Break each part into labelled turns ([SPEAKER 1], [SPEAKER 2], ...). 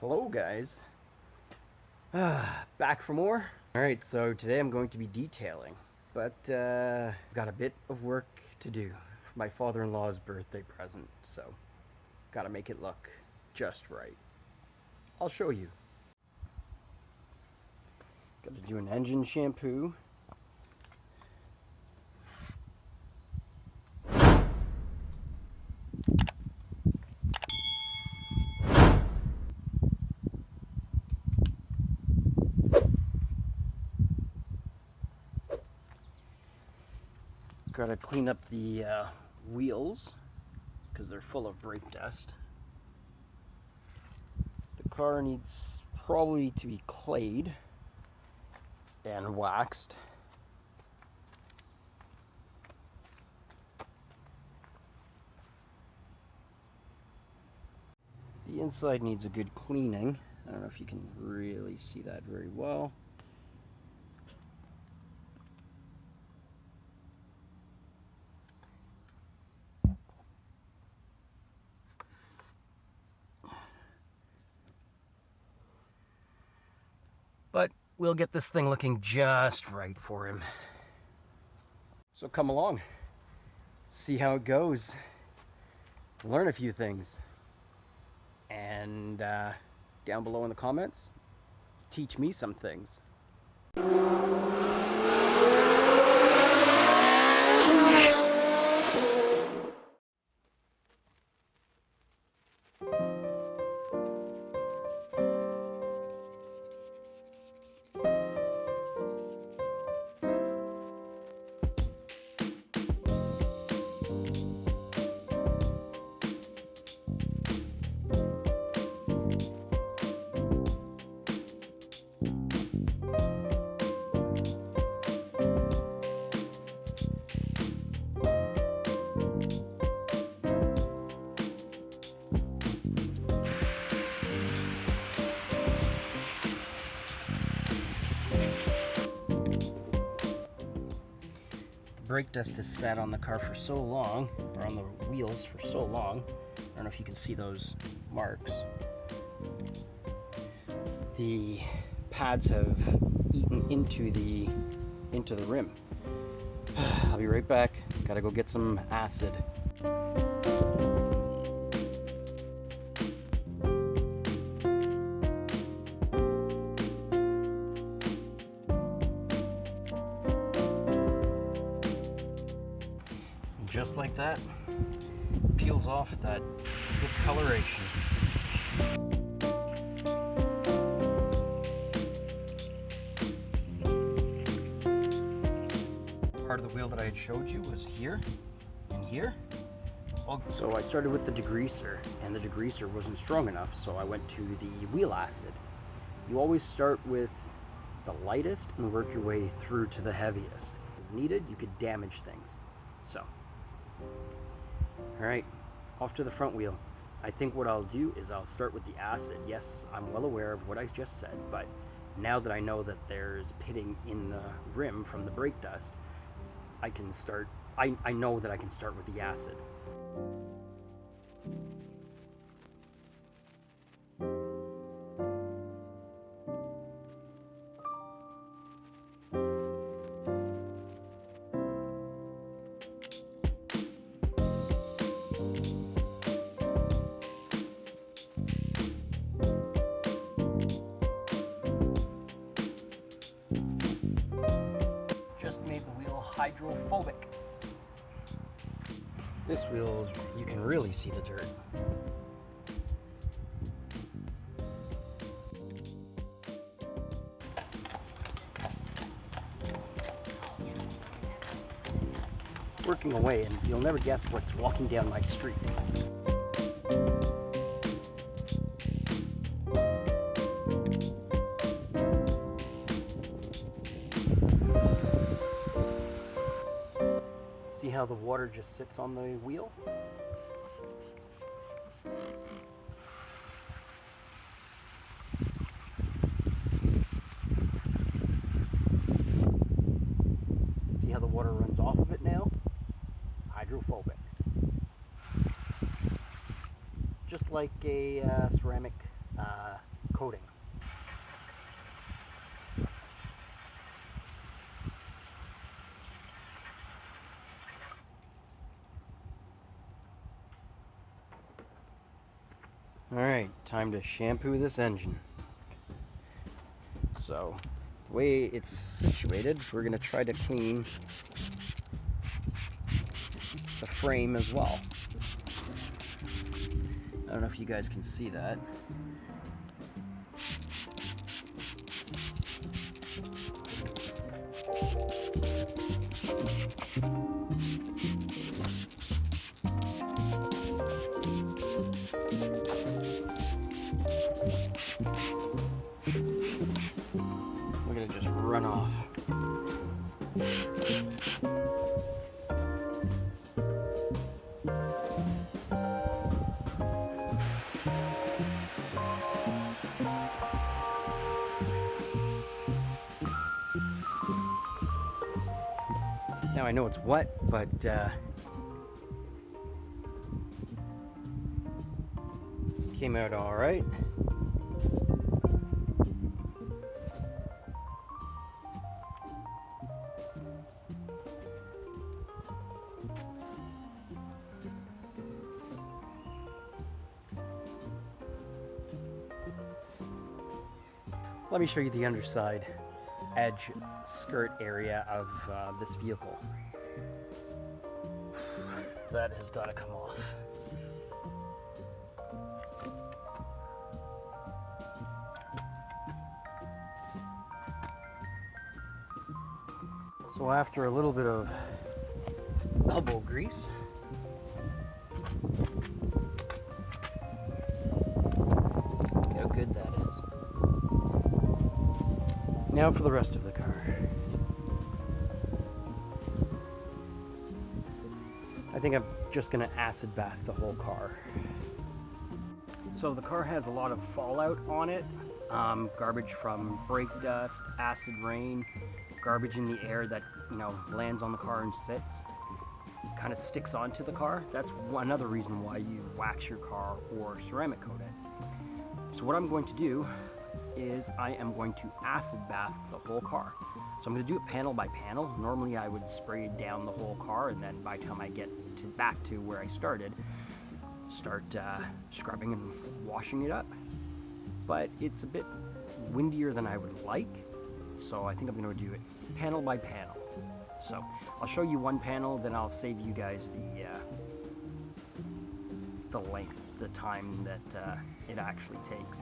[SPEAKER 1] Hello guys, back for more. Alright, so today I'm going to be detailing, but got a bit of work to do for my father-in-law's birthday present, so gotta make it look just right. I'll show you. Gotta do an engine shampoo. Gotta clean up the wheels because they're full of brake dust. The car needs probably to be clayed and waxed. The inside needs a good cleaning. I don't know if you can really see that very well. But we'll get this thing looking just right for him. So come along, see how it goes, learn a few things, and down below in the comments, teach me some things. Brake dust has sat on the car for so long, or on the wheels for so long. I don't know if you can see those marks. The pads have eaten into the rim. I'll be right back. Gotta go get some acid. Just like that, peels off that discoloration. Part of the wheel that I had showed you was here and here. So I started with the degreaser, and the degreaser wasn't strong enough, so I went to the wheel acid. You always start with the lightest and work your way through to the heaviest. As needed, you could damage things. So. Alright, off to the front wheel. I think what I'll do is I'll start with the acid. Yes, I'm well aware of what I just said, but now that I know that there's pitting in the rim from the brake dust, I can start, I know that I can start with the acid. Hydrophobic. This wheel, you can really see the dirt. Working away, and you'll never guess what's walking down my street. See how the water just sits on the wheel? See how the water runs off of it now? Hydrophobic. Just like a ceramic coating. Alright, time to shampoo this engine. So, the way it's situated, we're going to try to clean the frame as well. I don't know if you guys can see that. We're gonna just run off. Now I know it's wet, but came out all right. Let me show you the underside edge skirt area of this vehicle. That has got to come off. So after a little bit of elbow grease, look how good that is. Now for the rest of the car. I think I'm just going to acid bath the whole car. So the car has a lot of fallout on it. Garbage from brake dust, acid rain, garbage in the air that, you know, lands on the car and sits. Kind of sticks onto the car. That's another reason why you wax your car or ceramic coat it. So what I'm going to do is I am going to acid bath the whole car. So I'm going to do it panel by panel. Normally I would spray down the whole car, and then by the time I get back to where I started, start scrubbing and washing it up. But it's a bit windier than I would like, so I think I'm going to do it panel by panel. So I'll show you one panel, then I'll save you guys the length, the time that it actually takes.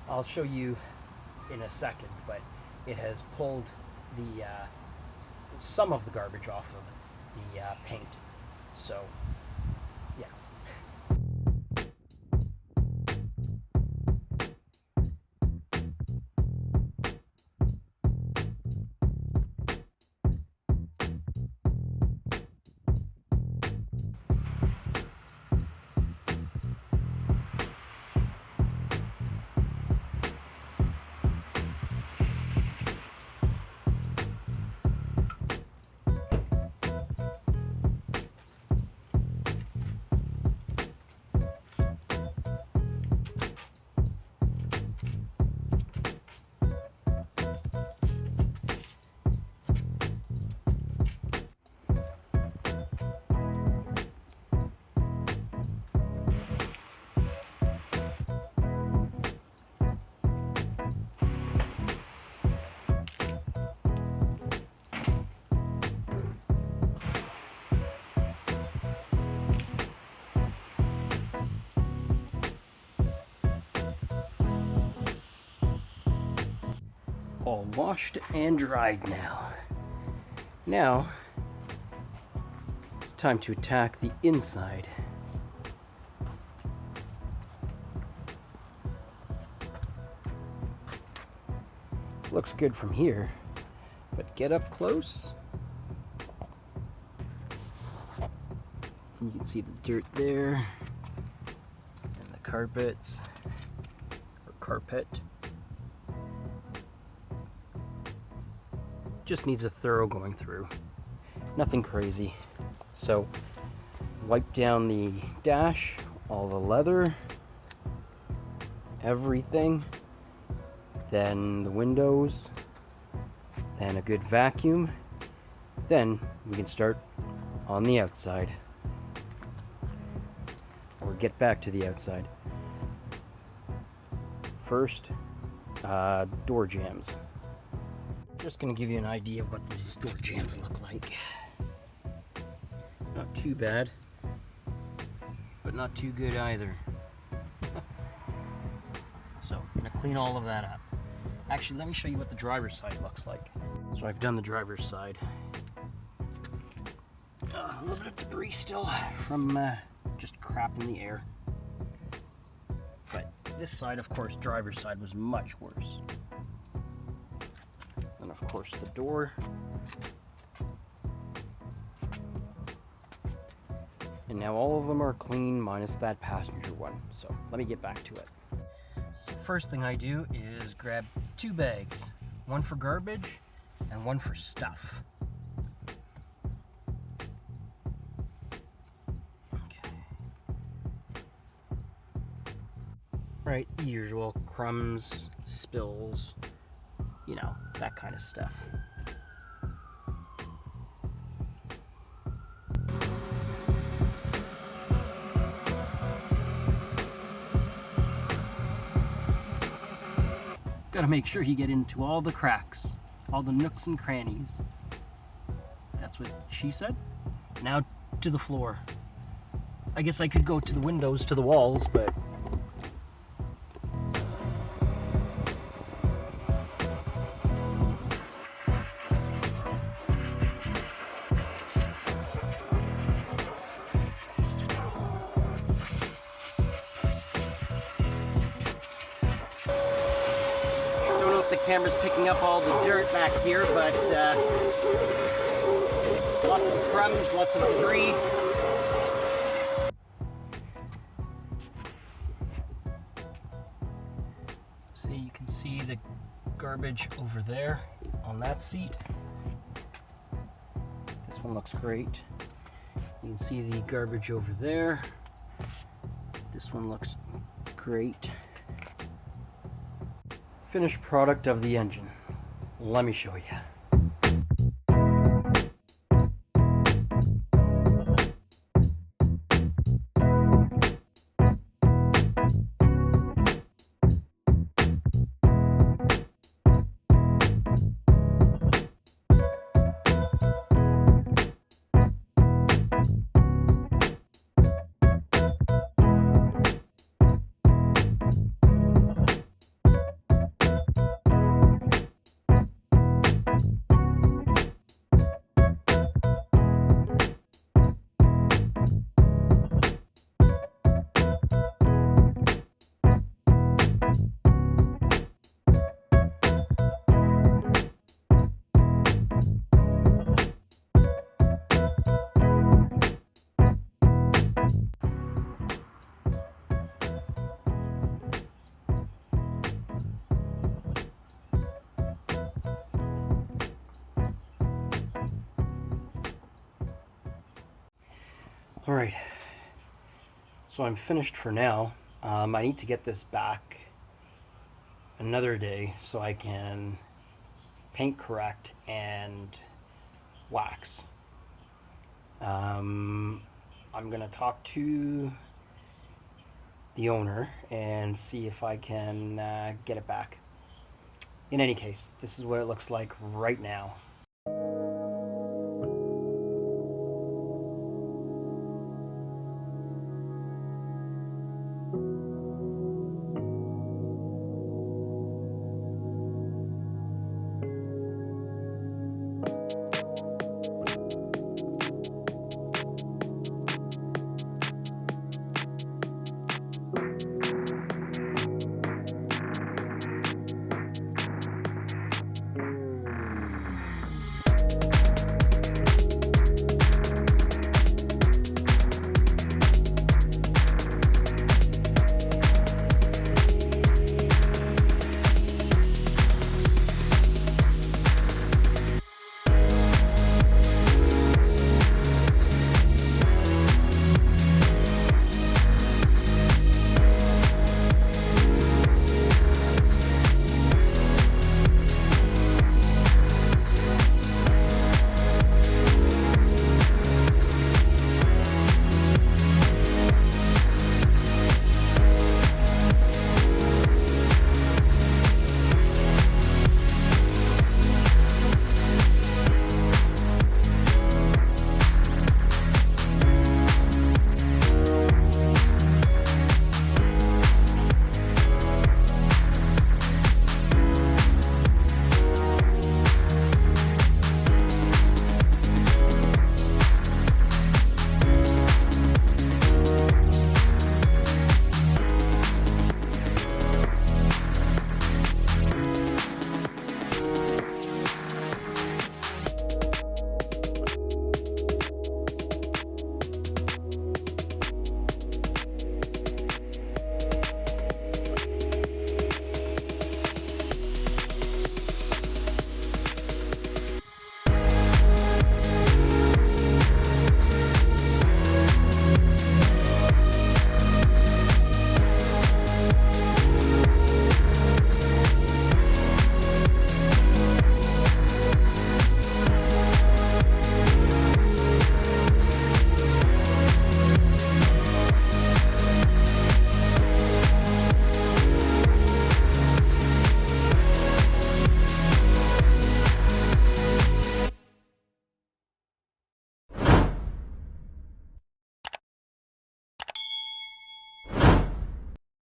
[SPEAKER 1] I'll show you in a second, but it has pulled the some of the garbage off of the paint. So, yeah. All washed and dried now. Now, it's time to attack the inside looks good from here, but get up close. You can see the dirt there, and the carpets, or carpet. Just needs a thorough going through. Nothing crazy. So, wipe down the dash, all the leather, everything, then the windows, then a good vacuum. Then we can start on the outside. Or get back to the outside. First, door jambs. Just gonna give you an idea of what these door jambs look like. Not too bad, but not too good either. So, I'm gonna clean all of that up. Actually, let me show you what the driver's side looks like. So I've done the driver's side. A little bit of debris still from just crap in the air. But this side, of course, driver's side was much worse. And of course the door. And now all of them are clean minus that passenger one. So let me get back to it. So first thing I do is grab 2 bags. One for garbage and one for stuff. Right, the usual crumbs, spills, you know, that kind of stuff. Gotta make sure you get into all the cracks, all the nooks and crannies. That's what she said. Now to the floor. I guess I could go to the windows, to the walls, but the camera's picking up all the dirt back here, but lots of crumbs, lots of debris. So you can see the garbage over there on that seat. This one looks great. You can see the garbage over there. This one looks great. Finished product of the engine. Let me show you. Alright, so I'm finished for now. I need to get this back another day so I can paint correct and wax. I'm gonna talk to the owner and see if I can get it back. In any case, this is what it looks like right now.